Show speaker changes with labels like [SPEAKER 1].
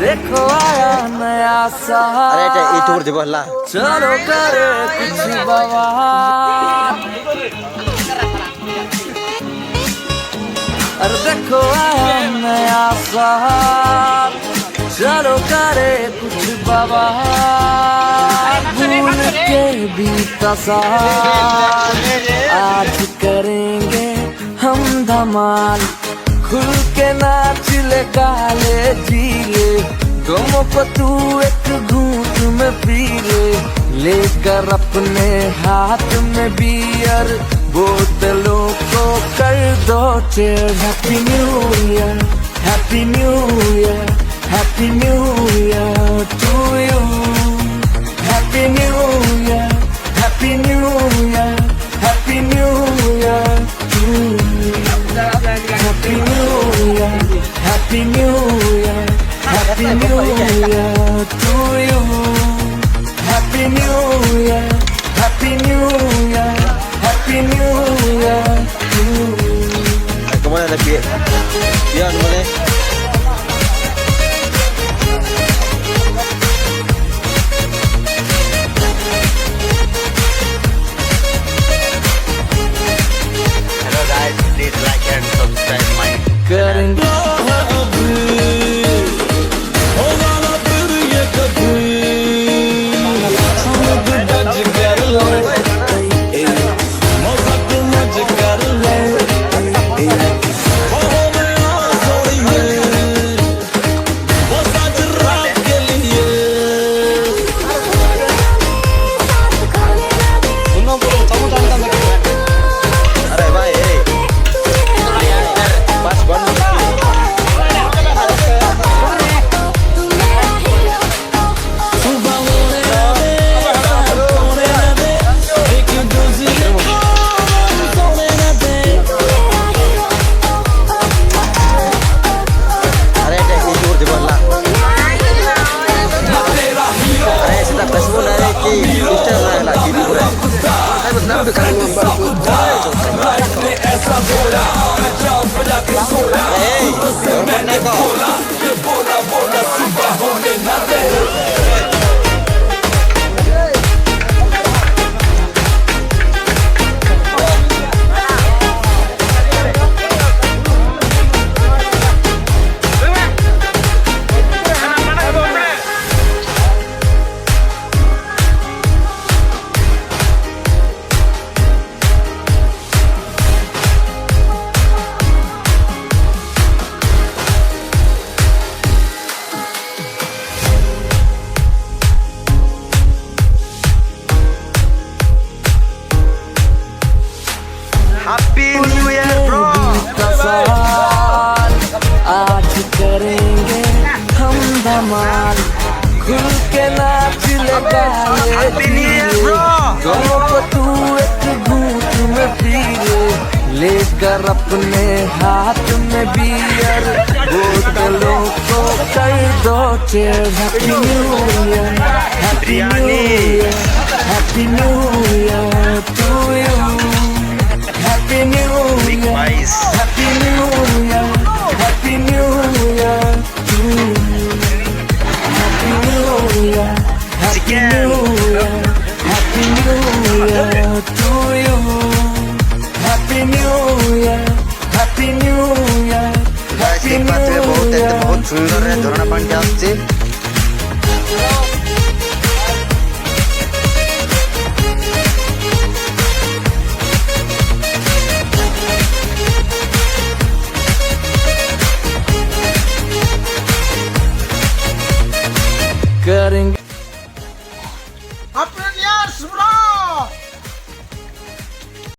[SPEAKER 1] देखो आया नया साल,
[SPEAKER 2] अरे এটা এই টুকুর দিব আল্লাহ
[SPEAKER 1] चलो करे कुछ बवाल। अरे देखो आया नया साल, चलो करे कुछ बवाल। भूल के बीता साल आज करेंगे हम धमाल। खुल के नाच ले गाले जीले, दोनों को तू एक घूंट में पी ले। लेकर अपने हाथ में बियर, बोतलों को कर दो cheers. Happy New Year, happy New Year, happy New Year to you. Happy New Year, happy New Year, happy New Year to you. Happy New Year, Happy New Year, Happy New Year to you. Happy New Year, Happy New Year, Happy New Year to you.
[SPEAKER 2] Kemana lagi? Ya, kemana? Hello guys, please like and subscribe my
[SPEAKER 1] करेंगे
[SPEAKER 2] अरे भाई बस बंद अरे এটা এই টুকুর দিব আল্লাহ अरे সেটা ফেসবুক না কি ইনস্টাগ্রাম না কি টুকুরে আমি বললাম তো কারণ এই না তো हैप्पी न्यू ईयर ब्रो
[SPEAKER 1] साल आज करेंगे हम धमाल। खुल के नाच लगा दोनों को तू एक घूंट में पी ले। लेकर अपने हाथ में बियर, बोतलों को कर दो cheers. Happy New Year, happy New Year, happy New Year to you. Happy New Year,
[SPEAKER 2] Nice.
[SPEAKER 1] Happy New Year, Happy New Year to you. Happy New Year, Happy New Year, Happy New Year to you. Happy New Year, Happy New Year,
[SPEAKER 2] guys
[SPEAKER 1] Happy
[SPEAKER 2] एक बात है
[SPEAKER 1] New Year.
[SPEAKER 2] बहुत सुंदर है झरना पानी আসছে
[SPEAKER 1] करेंगे